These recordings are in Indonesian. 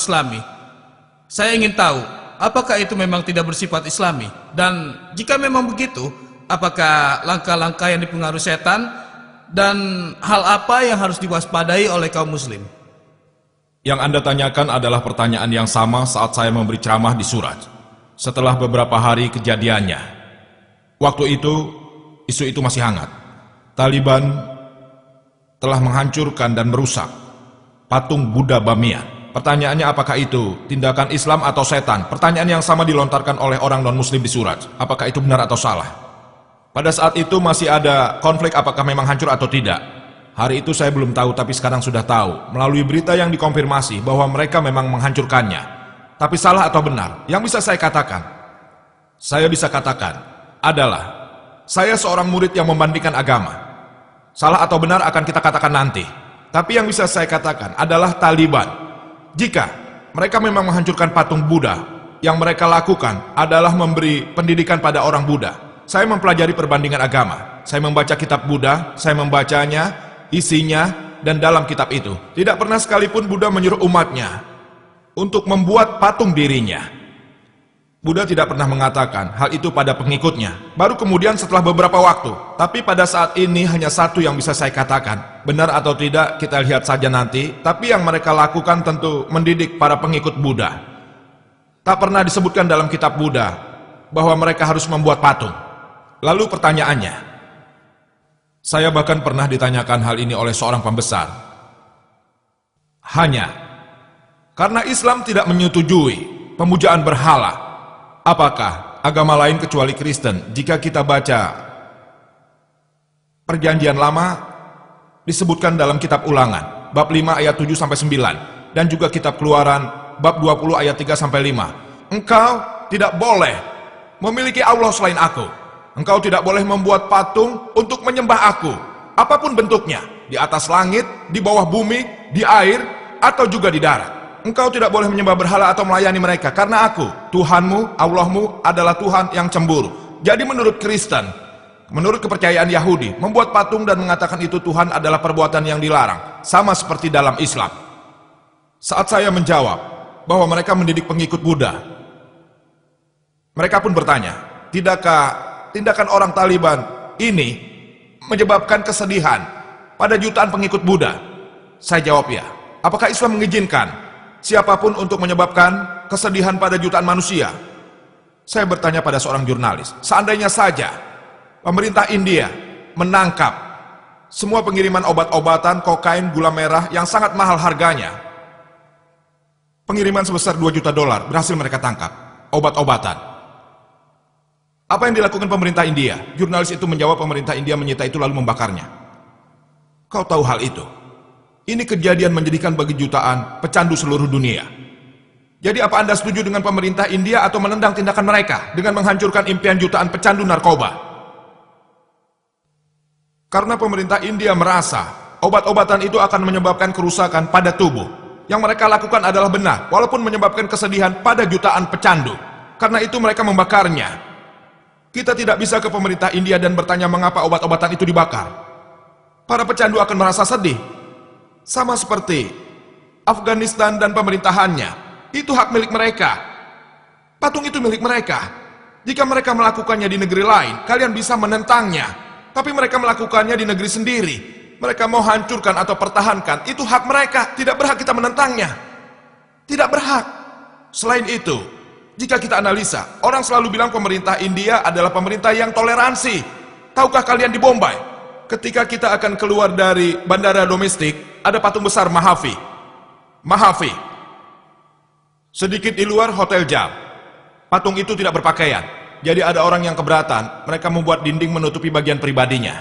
Islami. Saya ingin tahu, apakah itu memang tidak bersifat Islami? Dan jika memang begitu, apakah langkah-langkah yang dipengaruhi setan dan hal apa yang harus diwaspadai oleh kaum muslim? Yang Anda tanyakan adalah pertanyaan yang sama saat saya memberi ceramah di Suraj. Setelah beberapa hari kejadiannya. Waktu itu, isu itu masih hangat. Taliban telah menghancurkan dan merusak patung Buddha Bamiyan. Pertanyaannya, apakah itu tindakan Islam atau setan? Pertanyaan yang sama dilontarkan oleh orang non-muslim di Suraj. Apakah itu benar atau salah? Pada saat itu masih ada konflik apakah memang hancur atau tidak. Hari itu saya belum tahu, tapi sekarang sudah tahu melalui berita yang dikonfirmasi bahwa mereka memang menghancurkannya. Tapi salah atau benar? Yang bisa saya katakan adalah saya seorang murid yang membandingkan agama. Salah atau benar akan kita katakan nanti. Tapi yang bisa saya katakan adalah Taliban, jika mereka memang menghancurkan patung Buddha, yang mereka lakukan adalah memberi pendidikan pada orang Buddha. Saya mempelajari perbandingan agama. Saya membaca kitab Buddha, saya membacanya, isinya, dan dalam kitab itu tidak pernah sekalipun Buddha menyuruh umatnya untuk membuat patung dirinya. Buddha tidak pernah mengatakan hal itu pada pengikutnya, baru kemudian setelah beberapa waktu. Tapi pada saat ini hanya satu yang bisa saya katakan, benar atau tidak kita lihat saja nanti. Tapi yang mereka lakukan tentu mendidik para pengikut Buddha. Tak pernah disebutkan dalam kitab Buddha bahwa mereka harus membuat patung. Lalu pertanyaannya, saya bahkan pernah ditanyakan hal ini oleh seorang pembesar. Hanya karena Islam tidak menyetujui pemujaan berhala, apakah agama lain kecuali Kristen? Jika kita baca Perjanjian Lama, disebutkan dalam kitab Ulangan, bab 5 ayat 7-9, dan juga kitab Keluaran, bab 20 ayat 3-5. Engkau tidak boleh memiliki Allah selain aku. Engkau tidak boleh membuat patung untuk menyembah aku, apapun bentuknya, di atas langit, di bawah bumi, di air, atau juga di darat. Engkau tidak boleh menyembah berhala atau melayani mereka, karena aku, Tuhanmu, Allahmu, adalah Tuhan yang cemburu. Jadi menurut Kristen, menurut kepercayaan Yahudi, membuat patung dan mengatakan itu Tuhan adalah perbuatan yang dilarang, sama seperti dalam Islam. Saat saya menjawab bahwa mereka mendidik pengikut Buddha, mereka pun bertanya, tidakkah tindakan orang Taliban ini menyebabkan kesedihan pada jutaan pengikut Buddha? Saya jawab ya. Apakah Islam mengizinkan siapapun untuk menyebabkan kesedihan pada jutaan manusia? Saya bertanya pada seorang jurnalis, seandainya saja pemerintah India menangkap semua pengiriman obat-obatan, kokain, gula merah yang sangat mahal harganya, pengiriman sebesar $2 juta berhasil mereka tangkap, obat-obatan. Apa yang dilakukan pemerintah India? Jurnalis itu menjawab pemerintah India menyita itu lalu membakarnya. Kau tahu hal itu? Ini kejadian menjadikan bagi jutaan pecandu seluruh dunia. Jadi apa Anda setuju dengan pemerintah India atau menendang tindakan mereka dengan menghancurkan impian jutaan pecandu narkoba? Karena pemerintah India merasa obat-obatan itu akan menyebabkan kerusakan pada tubuh. Yang mereka lakukan adalah benar, walaupun menyebabkan kesedihan pada jutaan pecandu. Karena itu mereka membakarnya. Kita tidak bisa ke pemerintah India dan bertanya mengapa obat-obatan itu dibakar. Para pecandu akan merasa sedih. Sama seperti Afghanistan dan pemerintahannya. Itu hak milik mereka. Patung itu milik mereka. Jika mereka melakukannya di negeri lain, kalian bisa menentangnya. Tapi mereka melakukannya di negeri sendiri. Mereka mau hancurkan atau pertahankan, itu hak mereka. Tidak berhak kita menentangnya. Tidak berhak. Selain itu, jika kita analisa, orang selalu bilang pemerintah India adalah pemerintah yang toleransi. Tahukah kalian di Bombay, ketika kita akan keluar dari bandara domestik, ada patung besar Mahavi. Mahavi. Sedikit di luar Hotel Jam. Patung itu tidak berpakaian. Jadi ada orang yang keberatan, mereka membuat dinding menutupi bagian pribadinya.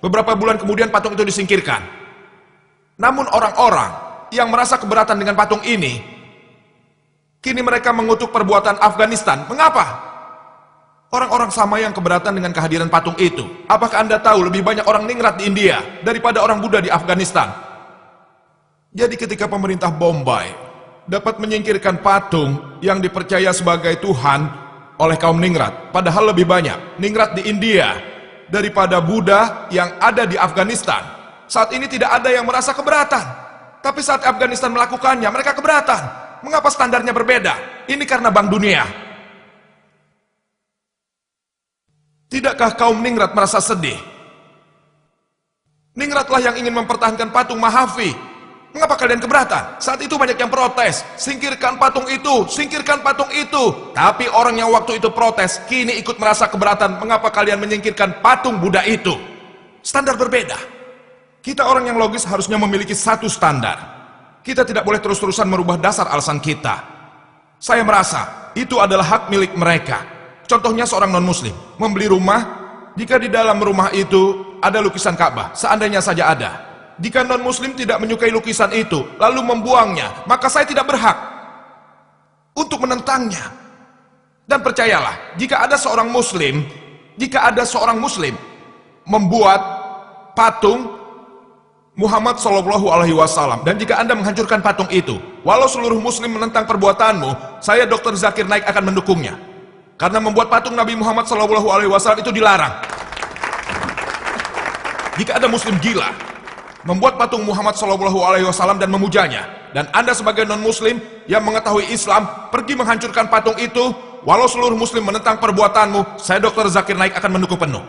Beberapa bulan kemudian patung itu disingkirkan. Namun orang-orang yang merasa keberatan dengan patung ini, kini mereka mengutuk perbuatan Afghanistan. Mengapa? Orang-orang sama yang keberatan dengan kehadiran patung itu. Apakah Anda tahu lebih banyak orang ningrat di India daripada orang Buddha di Afghanistan? Jadi ketika pemerintah Bombay dapat menyingkirkan patung yang dipercaya sebagai Tuhan oleh kaum ningrat, padahal lebih banyak ningrat di India daripada Buddha yang ada di Afghanistan. Saat ini tidak ada yang merasa keberatan. Tapi saat Afghanistan melakukannya, mereka keberatan. Mengapa standarnya berbeda? Ini karena Bank Dunia. Tidakkah kaum Ningrat merasa sedih? Ningratlah yang ingin mempertahankan patung Mahavi. Mengapa kalian keberatan? Saat itu banyak yang protes. Singkirkan patung itu, singkirkan patung itu. Tapi orang yang waktu itu protes, kini ikut merasa keberatan. Mengapa kalian menyingkirkan patung Buddha itu? Standar berbeda. Kita orang yang logis harusnya memiliki satu standar. Kita tidak boleh terus-terusan merubah dasar alasan kita. Saya merasa itu adalah hak milik mereka. Contohnya seorang non-muslim membeli rumah, jika di dalam rumah itu ada lukisan Ka'bah, seandainya saja ada. Jika non-muslim tidak menyukai lukisan itu, lalu membuangnya, maka saya tidak berhak untuk menentangnya. Dan percayalah, jika ada seorang muslim membuat patung Muhammad Shallallahu Alaihi Wasallam, dan jika Anda menghancurkan patung itu, walau seluruh muslim menentang perbuatanmu, saya Dr. Zakir Naik akan mendukungnya. Karena membuat patung Nabi Muhammad Shallallahu Alaihi Wasallam itu dilarang. Jika ada muslim gila membuat patung Muhammad Shallallahu Alaihi Wasallam dan memujanya, dan Anda sebagai non-muslim yang mengetahui Islam pergi menghancurkan patung itu, walau seluruh muslim menentang perbuatanmu, saya Dr. Zakir Naik akan mendukung penuh.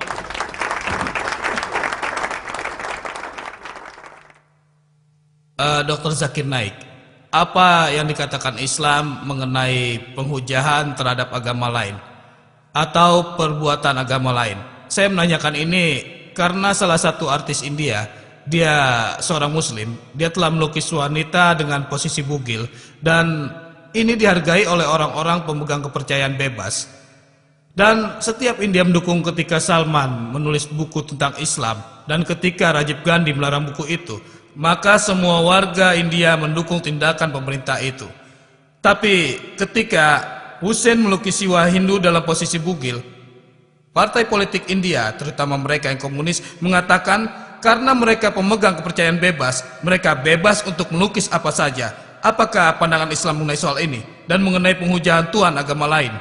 Dr. Zakir Naik, apa yang dikatakan Islam mengenai penghujahan terhadap agama lain atau perbuatan agama lain? Saya menanyakan ini karena salah satu artis India, dia seorang muslim, dia telah melukis wanita dengan posisi bugil, dan ini dihargai oleh orang-orang pemegang kepercayaan bebas. Dan setiap India mendukung ketika Salman menulis buku tentang Islam, dan ketika Rajiv Gandhi melarang buku itu, maka semua warga India mendukung tindakan pemerintah itu. Tapi ketika Hussein melukis jiwa Hindu dalam posisi bugil, partai politik India, terutama mereka yang komunis, mengatakan karena mereka pemegang kepercayaan bebas, mereka bebas untuk melukis apa saja. Apakah pandangan Islam mengenai soal ini dan mengenai penghujahan Tuhan agama lain?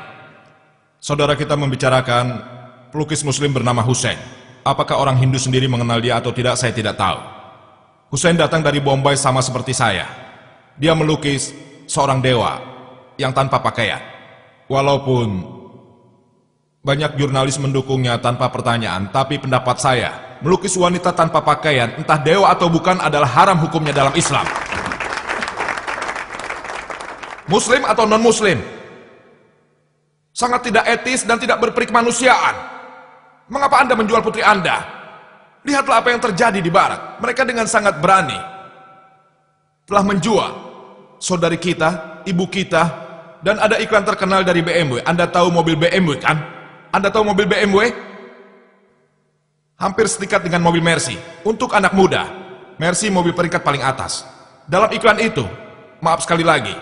Saudara kita membicarakan pelukis muslim bernama Hussein. Apakah orang Hindu sendiri mengenal dia atau tidak, saya tidak tahu. Hussein datang dari Bombay sama seperti saya. Dia melukis seorang dewa yang tanpa pakaian. Walaupun banyak jurnalis mendukungnya tanpa pertanyaan, tapi pendapat saya, melukis wanita tanpa pakaian, entah dewa atau bukan, adalah haram hukumnya dalam Islam. Muslim atau non-muslim, sangat tidak etis dan tidak berperi kemanusiaan. Mengapa Anda menjual putri Anda? Lihatlah apa yang terjadi di barat. Mereka dengan sangat berani telah menjual saudari kita, ibu kita, dan ada iklan terkenal dari BMW. Anda tahu mobil BMW kan? Anda tahu mobil BMW? Hampir setingkat dengan mobil Mercy. Untuk anak muda, Mercy mobil peringkat paling atas. Dalam iklan itu, maaf sekali lagi,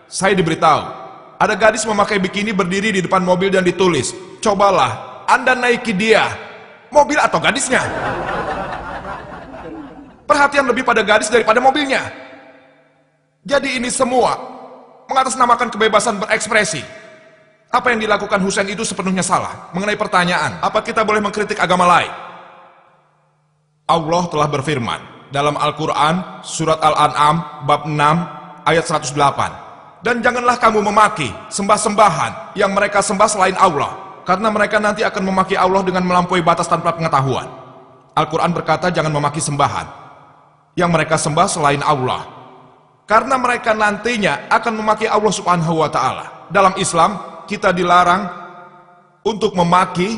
saya diberitahu, ada gadis memakai bikini berdiri di depan mobil dan ditulis, cobalah Anda naiki dia, mobil atau gadisnya. Perhatian lebih pada gadis daripada mobilnya. Jadi ini semua mengatasnamakan kebebasan berekspresi. Apa yang dilakukan Hussein itu sepenuhnya salah. Mengenai pertanyaan, apa kita boleh mengkritik agama lain? Allah telah berfirman dalam Al-Quran, surat Al-An'am, bab 6, ayat 108. Dan janganlah kamu memaki sembah-sembahan yang mereka sembah selain Allah, karena mereka nanti akan memaki Allah dengan melampaui batas tanpa pengetahuan. Al-Quran berkata jangan memaki sembahan yang mereka sembah selain Allah, karena mereka nantinya akan memaki Allah Subhanahu wa Ta'ala. Dalam Islam, kita dilarang untuk memaki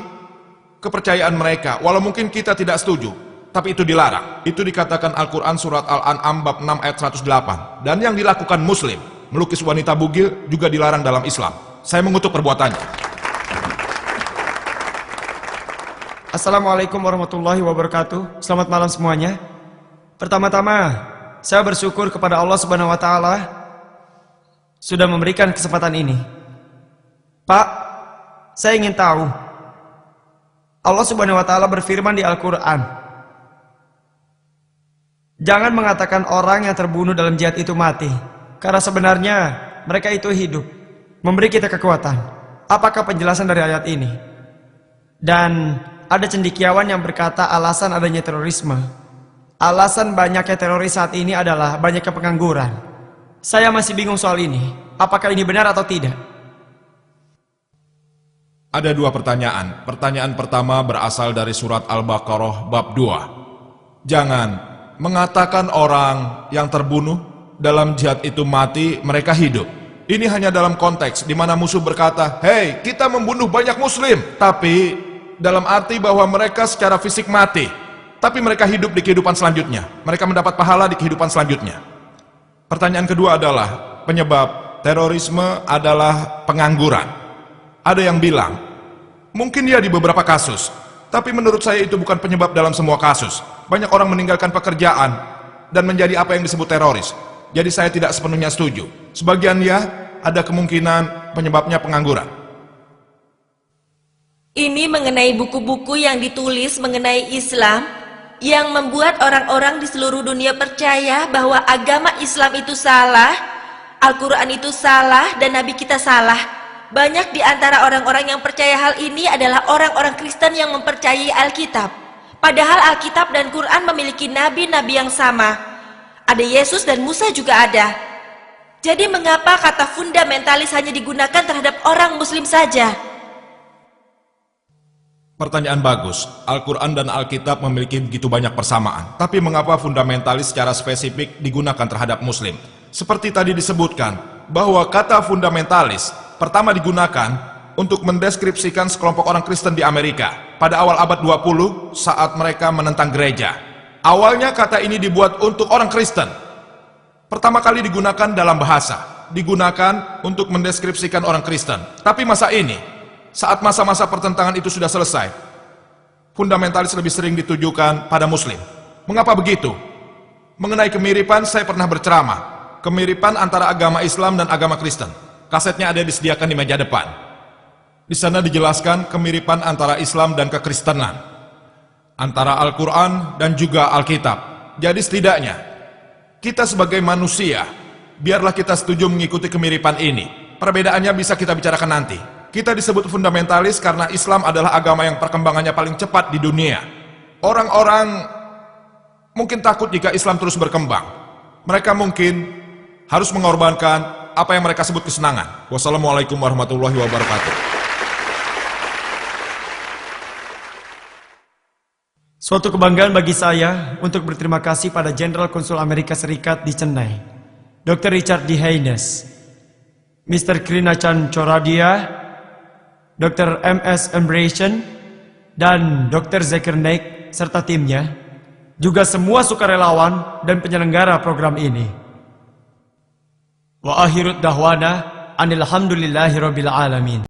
kepercayaan mereka, walau mungkin kita tidak setuju, tapi itu dilarang. Itu dikatakan Al-Quran surat Al-An'am bab 6 ayat 108. Dan yang dilakukan muslim, melukis wanita bugil, juga dilarang dalam Islam. Saya mengutuk perbuatannya. Assalamualaikum warahmatullahi wabarakatuh. Selamat malam semuanya. Pertama-tama, saya bersyukur kepada Allah Subhanahu wa Ta'ala sudah memberikan kesempatan ini. Pak, saya ingin tahu, Allah Subhanahu wa Ta'ala berfirman di Al-Quran, jangan mengatakan orang yang terbunuh dalam jihad itu mati, karena sebenarnya mereka itu hidup, memberi kita kekuatan. Apakah penjelasan dari ayat ini? Dan ada cendekiawan yang berkata alasan adanya terorisme, alasan banyaknya teroris saat ini adalah banyaknya pengangguran. Saya masih bingung soal ini. Apakah ini benar atau tidak? Ada dua pertanyaan. Pertanyaan pertama berasal dari surat Al-Baqarah bab 2. Jangan mengatakan orang yang terbunuh dalam jihad itu mati, mereka hidup. Ini hanya dalam konteks di mana musuh berkata, "Hei, kita membunuh banyak muslim." Tapi dalam arti bahwa mereka secara fisik mati, tapi mereka hidup di kehidupan selanjutnya. Mereka mendapat pahala di kehidupan selanjutnya. Pertanyaan kedua adalah, penyebab terorisme adalah pengangguran. Ada yang bilang, mungkin ya di beberapa kasus, tapi menurut saya itu bukan penyebab dalam semua kasus. Banyak orang meninggalkan pekerjaan dan menjadi apa yang disebut teroris. Jadi saya tidak sepenuhnya setuju. Sebagian ya, ada kemungkinan penyebabnya pengangguran. Ini mengenai buku-buku yang ditulis mengenai Islam yang membuat orang-orang di seluruh dunia percaya bahwa agama Islam itu salah, Al-Quran itu salah, dan Nabi kita salah. Banyak di antara orang-orang yang percaya hal ini adalah orang-orang Kristen yang mempercayai Alkitab. Padahal Alkitab dan Quran memiliki nabi-nabi yang sama. Ada Yesus dan Musa juga ada. Jadi mengapa kata fundamentalis hanya digunakan terhadap orang Muslim saja? Pertanyaan bagus. Al-Quran dan Alkitab memiliki begitu banyak persamaan. Tapi mengapa fundamentalis secara spesifik digunakan terhadap Muslim? Seperti tadi disebutkan, bahwa kata fundamentalis pertama digunakan untuk mendeskripsikan sekelompok orang Kristen di Amerika pada awal abad 20 saat mereka menentang gereja. Awalnya kata ini dibuat untuk orang Kristen. Pertama kali digunakan dalam bahasa, digunakan untuk mendeskripsikan orang Kristen. Tapi masa ini, saat masa-masa pertentangan itu sudah selesai, fundamentalis lebih sering ditujukan pada Muslim. Mengapa begitu? Mengenai kemiripan, saya pernah berceramah. Kemiripan antara agama Islam dan agama Kristen. Kasetnya ada disediakan di meja depan. Di sana dijelaskan kemiripan antara Islam dan kekristenan, antara Al-Quran dan juga Alkitab. Jadi setidaknya, kita sebagai manusia, biarlah kita setuju mengikuti kemiripan ini. Perbedaannya bisa kita bicarakan nanti. Kita disebut fundamentalis karena Islam adalah agama yang perkembangannya paling cepat di dunia. Orang-orang mungkin takut jika Islam terus berkembang. Mereka mungkin harus mengorbankan apa yang mereka sebut kesenangan. Wassalamualaikum warahmatullahi wabarakatuh. Suatu kebanggaan bagi saya untuk berterima kasih pada Jenderal Konsul Amerika Serikat di Chennai, Dr. Richard D. Haynes, Mr. Krinachan Choradia, Dr. M.S. Embratian, dan Dr. Zakir Naik serta timnya, juga semua sukarelawan dan penyelenggara program ini. Wa akhirud dahwana anil hamdulillahi rabbil alamin.